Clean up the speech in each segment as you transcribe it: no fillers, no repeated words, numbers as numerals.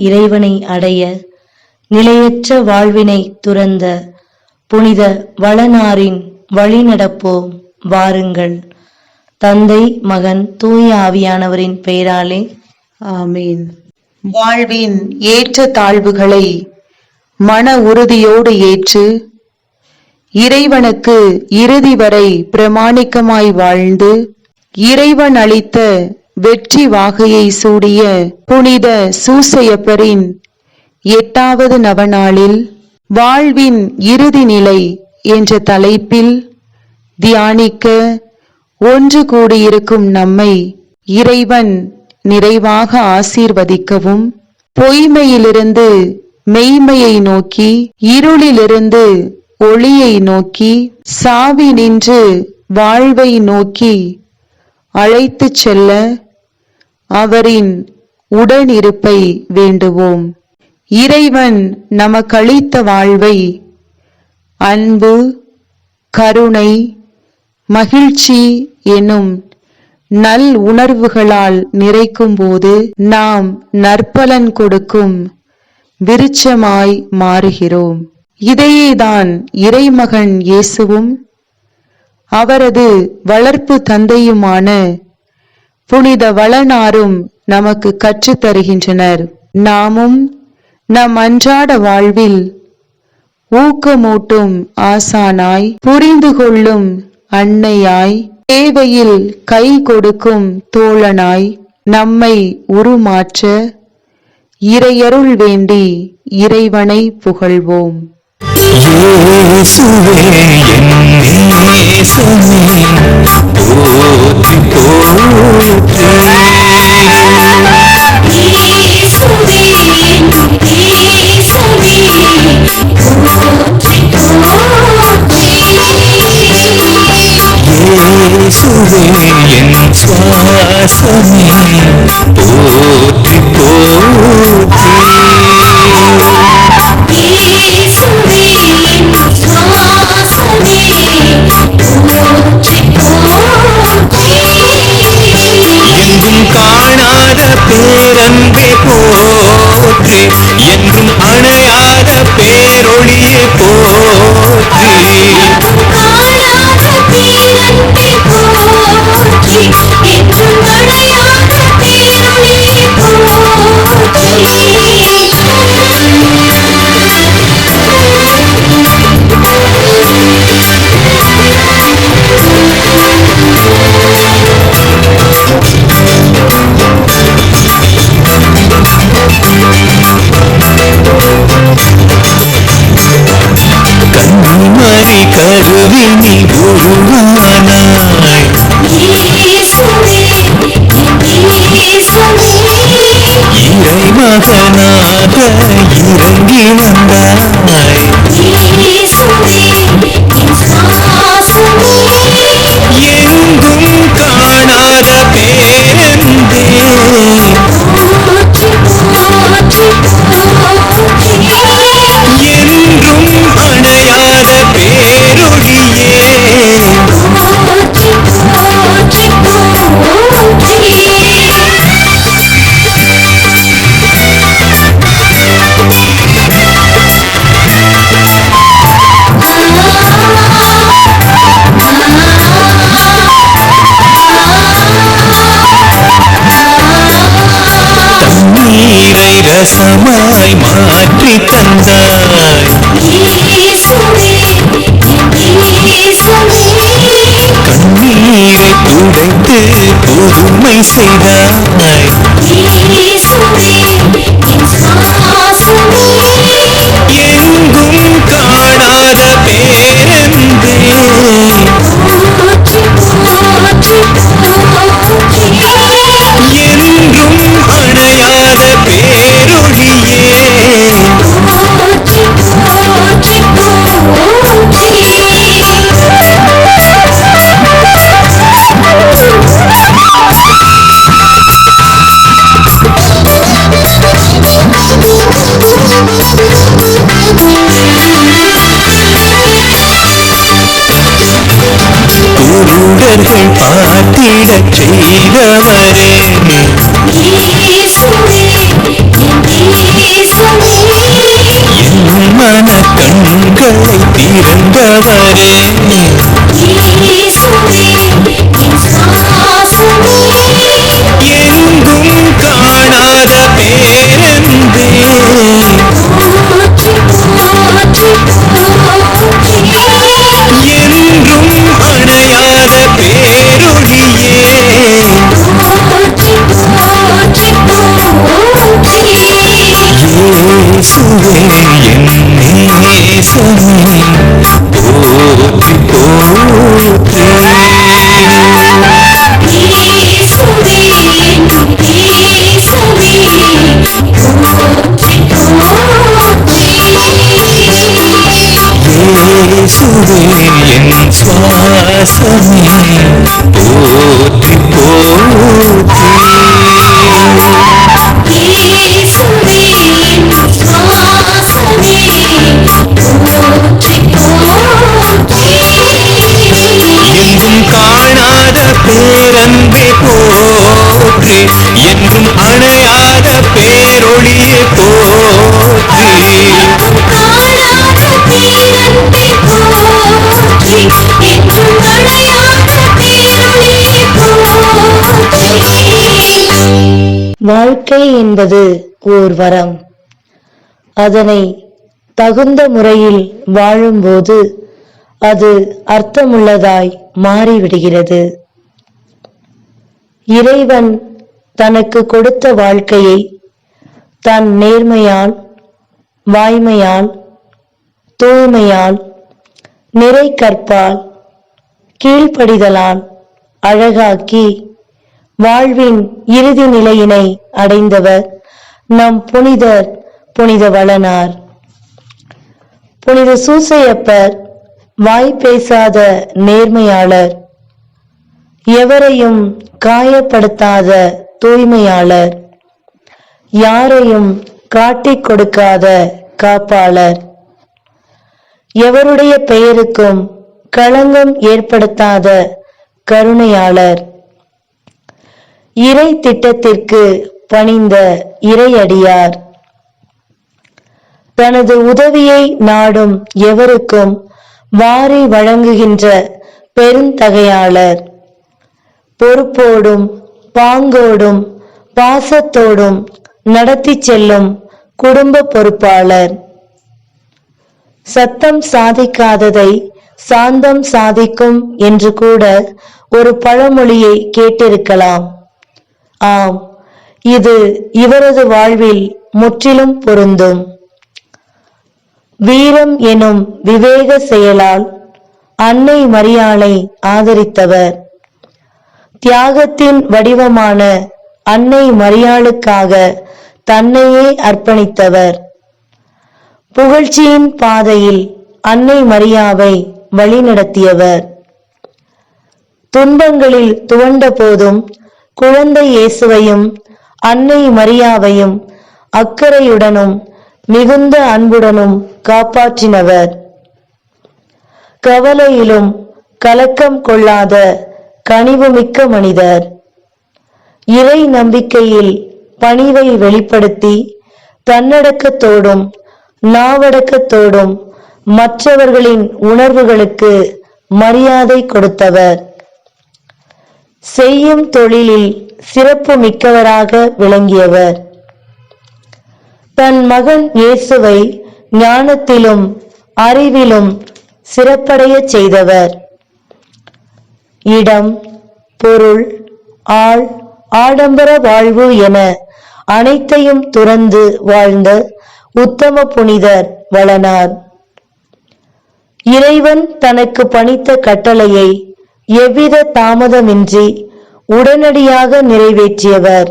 இறைவனை அடைய நிலையற்ற வாழ்வினை துறந்த புனித வளனாரின் வழி நடப்போம் வாருங்கள். தந்தை, மகன், தூய ஆவியானவரின் பெயராலே ஆமீன். வாழ்வின் ஏற்ற தாழ்வுகளை மன உறுதியோடு ஏற்று இறைவனுக்கு இறுதி வரை பிரமாணிக்கமாய் வாழ்ந்து இறைவன் அளித்த வெற்றி வாகையை சூடிய புனித சூசையப்பரின் 8வது நவநாளில் வாழ்வின் இறுதி நிலை என்ற தலைப்பில் தியானிக்க ஒன்று கூடியிருக்கும் நம்மை இறைவன் நிறைவாக ஆசீர்வதிக்கவும், பொய்மையிலிருந்து மெய்மையை நோக்கி, இருளிலிருந்து ஒளியை நோக்கி, சாவி நின்று வாழ்வை நோக்கி அழைத்துச் செல்ல அவரின் உடனிருப்பை வேண்டுவோம். இறைவன் நமக்களித்த வாழ்வை அன்பு, கருணை, மகிழ்ச்சி எனும் நல் உணர்வுகளால் நிறைக்கும் போது நாம் நற்பலன் கொடுக்கும் விருட்சமாய் மாறுகிறோம். இதையேதான் இறைமகன் இயேசுவும் அவரது வளர்ப்பு தந்தையுமான புனித வளனாரும் நமக்கு கற்றுத் தருகின்றனர். நாமும் நம் அன்றாட வாழ்வில் ஊக்கமூட்டும் ஆசானாய், புரிந்து கொள்ளும் அன்னையாய், தேவையில் கை கொடுக்கும் தோழனாய் நம்மை உருமாற்ற இறையருள் வேண்டி இறைவனை புகழ்வோம். காணாத பேரன்பே போற்றி, என்றும் அணையாத பேரொளியே போற்றி. கண்மணி கருவினில் உருவானாய், இறைமகனாக இறங்கி வந்தாய். எங்கும் காணாத பேரன்பே, என்றும் அணையாத பேரொளியே. தண்ணீரை ரசமாய் மாற்றி தந்தாய், கண்ணீரை துடைத்து புதுமை செய்தாய். எங்கும் காணாத பேரன்பே, என்றும் அணையாத பேரொளியே. குருடர்கள் பார்த்திடச் செய்தவரே, எங்கும் காணாத பேரன்பே என்றும் அணையாத பேரொழியே இயேசுவே என் நேசமே போற்றி போற்றி இயேசுவே என் சுவாசமே போற்றி போற்றி எங்கும் காணாத பேரன்பே போற்றி என்றும் அணையாத பேரொளியே போற்றி வாழ்க்கை என்பது ஓர் வரம். அதனை தகுந்த முறையில் வாழும்போது அது அர்த்தமுள்ளதாய் மாறிவிடுகிறது. இறைவன் தனக்கு கொடுத்த வாழ்க்கையை தன் நேர்மையால், வாய்மையால், தூய்மையால், நிறை கற்பால், கீழ்ப்படிதலால் அழகாக்கி வாழ்வின் இறுதி நிலையினை அடைந்தவர் நம் புனிதர் புனித வளனார். புனித சூசையப்பர் வாய் பேசாத நேர்மையாளர், எவரையும் காயப்படுத்தாத தூய்மையாளர், யாரையும் காட்டிக் கொடுக்காத காப்பாளர், எவருடைய பெயருக்கும் களங்கம் ஏற்படுத்தாத கருணையாளர், இறை திட்டத்திற்கு பணிந்த இறையடியார், தனது உதவியை நாடும் எவருக்கும் வாரி வழங்குகின்ற பெருந்தகையாளர், பொறுப்போடும் பாங்கோடும் பாசத்தோடும் நடத்தி செல்லும் குடும்ப பொறுப்பாளர், சத்தம் சாதிக்காததை சாந்தம் சாதிக்கும் என்று கூட ஒரு பழமொழியை கேட்டிருக்கலாம். ஆம், இது இவரது வாழ்வில் முற்றிலும் பொருந்தும். வீரம் எனும் விவேக செயலால் அன்னை மரியாளை ஆதரித்தவர், தியாகத்தின் வடிவமான அன்னை மரியாளுக்காக தன்னையே அர்ப்பணித்தவர், புகழ்ச்சியின் பாதையில் அன்னை மரியாவை வழிநடத்தியவர், துன்பங்களில் துவண்ட போதும் குழந்தை இயேசுவையும் அன்னை மரியாவையும் அக்கறையுடனும் மிகுந்த அன்புடனும் காப்பாற்றினவர், கவலையிலும் கலக்கம் கொள்ளாத கனிவுமிக்க மனிதர், இறை நம்பிக்கையில் பணிவை வெளிப்படுத்தி தன்னடக்கத்தோடும் நாவடக்கத்தோடும் மற்றவர்களின் உணர்வுகளுக்கு மரியாதை கொடுத்தவர், செய்யும் தொழிலில் சிறப்பு மிக்கவராக விளங்கியவர், தன் மகன் இயேசுவை ஞானத்திலும் அறிவிலும் சிறப்படைய செய்தவர், இடம், பொருள், ஆள், ஆடம்பர வாழ்வு என அனைத்தையும் துறந்து வாழ்ந்த உத்தம புனிதர் வளனார். இறைவன் தனக்கு பணித்த கட்டளையை எவ்வித தாமதமின்றி உடனடியாக நிறைவேற்றியவர்.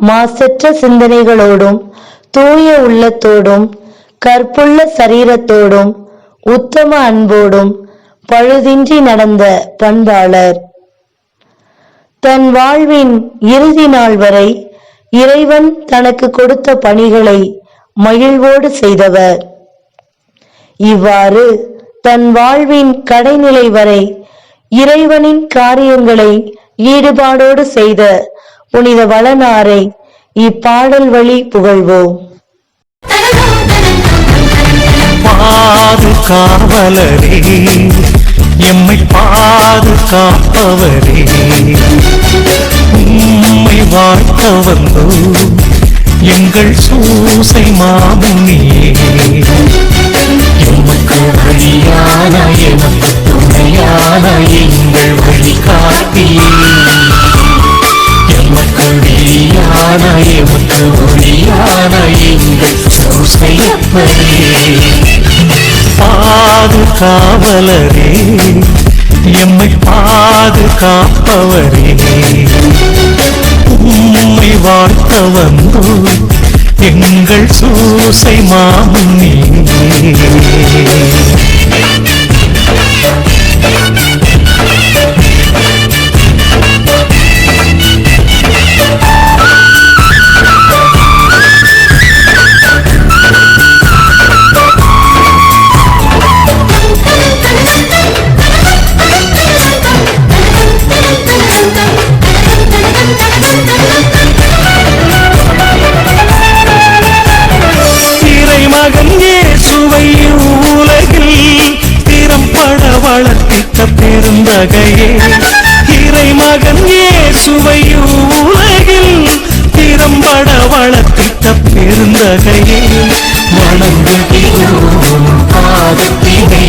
மாசற்ற சிந்தனைகளோடும் தூய உள்ளத்தோடும் கற்புள்ள சரீரத்தோடும் உத்தம அன்போடும் பழுதின்றி நடந்த பண்பாளர். தன் வாழ்வின் இறுதி நாள் வரை இறைவன் தனக்கு கொடுத்த பணிகளை மகிழ்வோடு செய்தவர். இவ்வாறு தன் வாழ்வின் கடைநிலை வரை இறைவனின் காரியங்களை ஈடுபாடோடு செய்த புனித வளனாரை இப்பாடல் வழி புகழ்வோம். பாதுகாவலரே, எம்மை பாதுகாப்பவரே, உம்மை வாழ்த்த வந்தோ எங்கள் சூசை மாமுனியே. எமக்கு வழியான, எமக்கு துணையான எங்கள் வழிகாட்டியே. எமக்கு வெளியான, எமக்கு ஒளியான எங்கள் சூசையப்பரே. பாதுகாவலரே, எம்மை பாதுகாப்பவரே, உம்மை வாழ்த்த வந்தோ எங்கள் சூசை மாமுனியே. மகன் இயேசுவை உலகில் திறம்பட வளர்த்திட்ட பெருந்தகையே. இறைமகன் இயேசுவை உலகில் திறம்பட வளர்த்திட்ட பெருந்தகையே. வணங்குகிறோம் பாதத்திலே,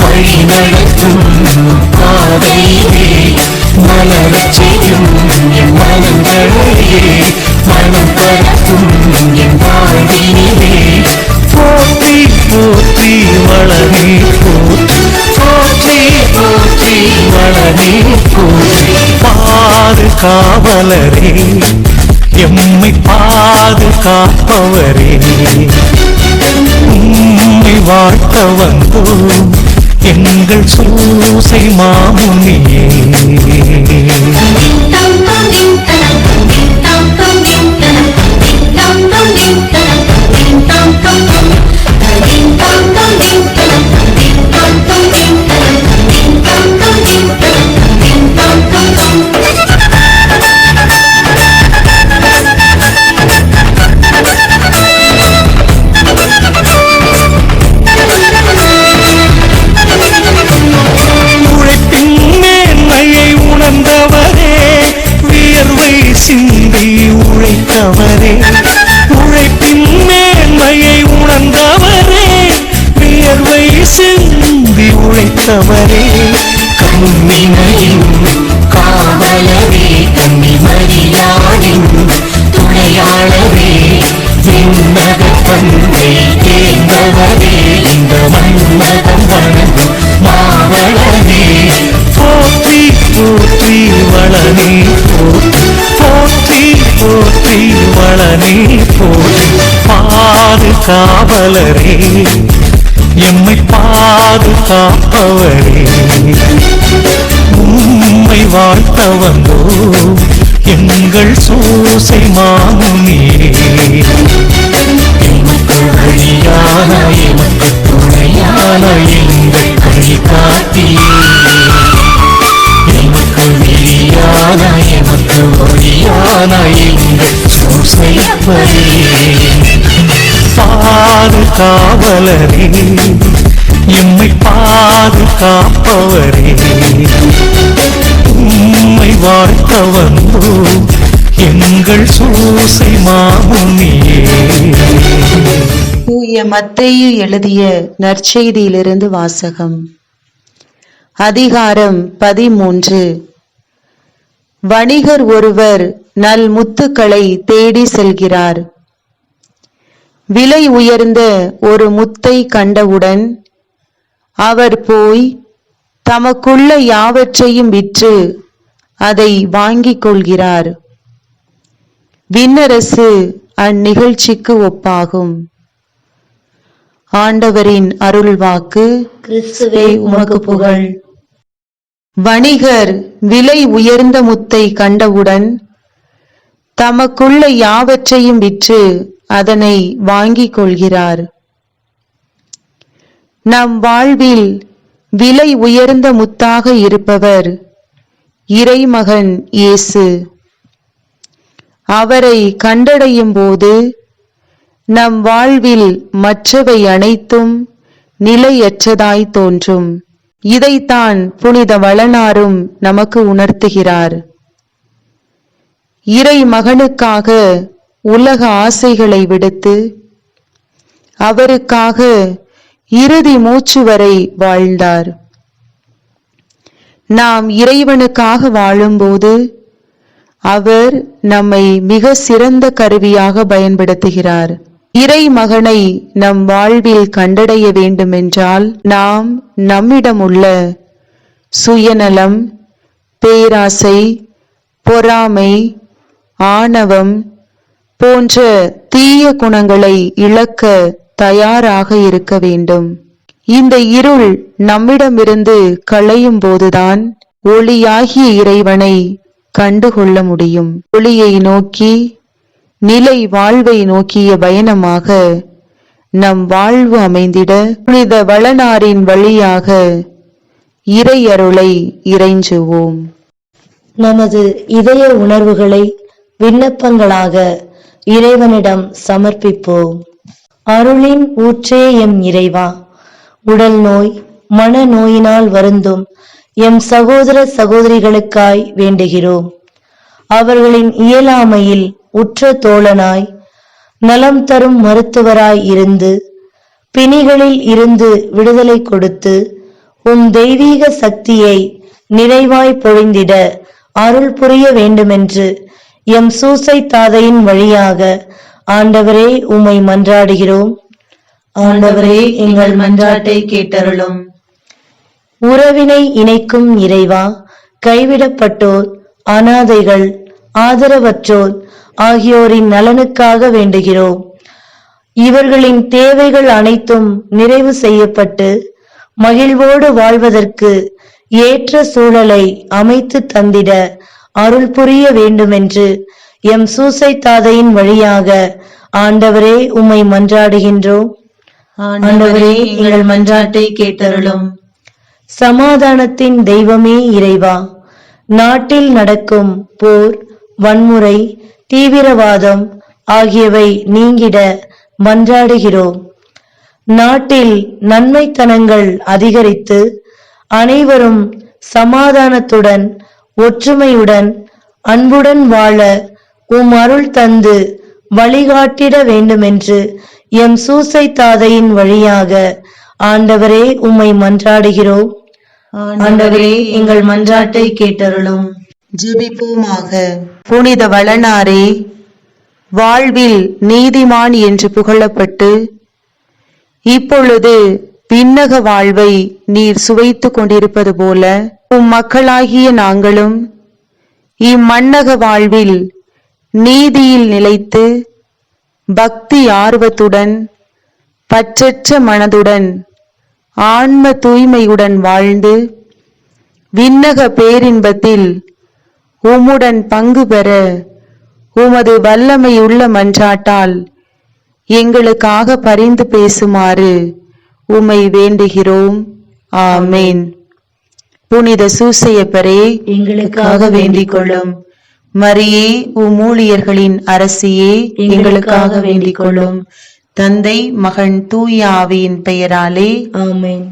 வழி நடத்தும் பாதையிலே, மலரச் செய்யும் என் மனங்களையே, மனம் பரப்பும் என் வாழ்வினிலே. போற்றி போற்றி வளனே போற்றி, போற்றி போற்றி வளனே போற்றி. பாதுகாவலரே, எம்மை பாதுகாப்பவரே, உம்மை வாழ்த்த வந்தோ எங்கள் சூசை மாமுனியே. உழைத்தவரே, உழைப்பின் மேன்மையை உணர்ந்தவரே, வியர்வை சிந்தி உழைத்தவரே. கண்ணிமையின் காவலரே, கன்னிமரியாளின் துணையாளரே, விண்ணக தந்தை தேர்ந்தவரே, இந்த மன்னதம் வணங்கும் மாவளரே. போற்றி போற்றி வளனே போற்றி, போற்றி போற்றி வளனே போற்றி. பாதுகாவலரே, எம்மை பாதுகாப்பவரே, உம்மை வாழ்த்த வந்தோ எங்கள் சூசை மாமுனியே. எமக்கு வழியான, எமக்கு துணையான எங்கள் வழிகாட்டியே. எமக்கு வெளியான, எமக்கு ஒளியான எங்கள் சூசையப்பரே. பாதுகாவலரே, எம்மை பாதுகாப்பவரே, உம்மை வாழ்த்த வந்தோ எங்கள் சூசை மாமுனியே. தூய மத்தேயு எழுதிய நற்செய்தியிலிருந்து வாசகம். அதிகாரம் 13. வணிகர் ஒருவர் நல் முத்துக்களை தேடி செல்கிறார். விலை உயர்ந்த ஒரு முத்தை கண்டவுடன் அவர் போய் தமக்குள்ள யாவற்றையும் விற்று அதை வாங்கிக் கொள்கிறார். விண்ணரசு அந்நிகழ்ச்சிக்கு ஒப்பாகும். ஆண்டவரின் அருள்வாக்கு. கிறிஸ்துவே உமக்கு புகழ். வணிகர் விலை உயர்ந்த முத்தை கண்டவுடன் தமக்குள்ள யாவற்றையும் விற்று அதனை வாங்கிக் கொள்கிறார். நம் வாழ்வில் விலை உயர்ந்த முத்தாக இருப்பவர் இறைமகன் இயேசு. அவரை கண்டடையும் போது நம் வாழ்வில் மற்றவை அனைத்தும் நிலையற்றதாய் தோன்றும். இதைத்தான் புனித வளனாரும் நமக்கு உணர்த்துகிறார். இறை மகனுக்காக உலக ஆசைகளை விடுத்து அவருக்காக இறுதி மூச்சு வரை வாழ்ந்தார். நாம் இறைவனுக்காக வாழும்போது அவர் நம்மை மிக சிறந்த கருவியாக பயன்படுத்துகிறார். இறை மகனை நம் வாழ்வில் கண்டடைய வேண்டுமென்றால் நாம் நம்மிடம் உள்ள சுயநலம், பேராசை, பொறாமை, ஆணவம் போன்ற தீய குணங்களை இழக்க தயாராக இருக்க வேண்டும். இந்த இருள் நம்மிடமிருந்து களையும் போதுதான் ஒளியாகிய இறைவனை கண்டுகொள்ள முடியும். ஒளியை நோக்கி, நிலை வாழ்வை நோக்கிய பயணமாக நம் வாழ்வு அமைந்திட புனித வளனாரின் வழியாக இறை அருளை இறைஞ்சுவோம். நமது இதய உணர்வுகளை விண்ணப்பங்களாக இறைவனிடம் சமர்ப்பிப்போம். அருளின் ஊற்றே எம் இறைவா, உடல் நோய், மன நோயினால் வருந்தும் எம் சகோதர சகோதரிகளுக்காய் வேண்டுகிறோம். அவர்களின் இயலாமையில் உற்ற தோழனாய், நலம் தரும் மருத்துவராய் இருந்து பிணிகளில் இருந்து விடுதலை கொடுத்து உம் தெய்வீக சக்தியை நிறைவாய் பொழிந்திட அருள் புரிய வேண்டுமென்று எம் சூசை தாதையின் வழியாக ஆண்டவரே உம்மை மன்றாடுகிறோம். ஆண்டவரே எங்கள் மன்றாட்டை கேட்டருளும். உறவினை இணைக்கும் இறைவா, கைவிடப்பட்டோர், அனாதைகள், ஆதரவற்றோர் ஆகியோரின் நலனுக்காக வேண்டுகிறோம். இவர்களின் தேவைகள் அனைத்தும் நிறைவு செய்யப்பட்டு மகிழ்வோடு வாழ்வதற்கு ஏற்ற சூழலை அமைத்து தந்திட அருள் புரிய வேண்டுமென்று எம் சூசை தாதையின் வழியாக ஆண்டவரே உம்மை மன்றாடுகின்றோம். ஆண்டவரே எங்கள் மன்றாட்டை கேட்டருளும். சமாதானத்தின் தெய்வமே இறைவா, நாட்டில் நடக்கும் போர், வன்முறை, தீவிரவாதம் ஆகியவை நீங்கிட மன்றாடுகிறோம். நாட்டில் நன்மைத்தனங்கள் அதிகரித்து அனைவரும் சமாதானத்துடன், ஒற்றுமையுடன், அன்புடன் வாழ உம் அருள் தந்து வழிகாட்டிட வேண்டுமென்று எம் சூசை தாதையின் வழியாக ஆண்டவரே உம்மை மன்றாடுகிறோம். ஆண்டவரே எங்கள் மன்றாட்டை கேட்டருளும். ஜெபிப்போமாக. புனித வளனாரே, வாழ்வில் நீதிமான் என்று புகழப்பட்டு இப்பொழுது விண்ணக வாழ்வை நீர் சுவைத்துக் கொண்டிருப்பது போல உம் மக்களாகிய நாங்களும் இம்மண்ணக வாழ்வில் நீதியில் நிலைத்து பக்தி ஆர்வத்துடன், பற்றற்ற மனதுடன், ஆன்ம தூய்மையுடன் வாழ்ந்து விண்ணக பேரின்பத்தில் உம்முடன் பங்கு பெற உமது வல்லமையுள்ள மன்றாட்டால் எங்களுக்காக பரிந்து பேசுமாறு உம்மை வேண்டுகிறோம். ஆமேன். புனித சூசையப்பரே, எங்களுக்காக வேண்டிக் கொள்ளும். மரியே, உம் ஊழியர்களின் அரசியே, எங்களுக்காக வேண்டிக் கொள்ளும். தந்தை, மகன், தூய ஆவியின் பெயராலே ஆமேன்.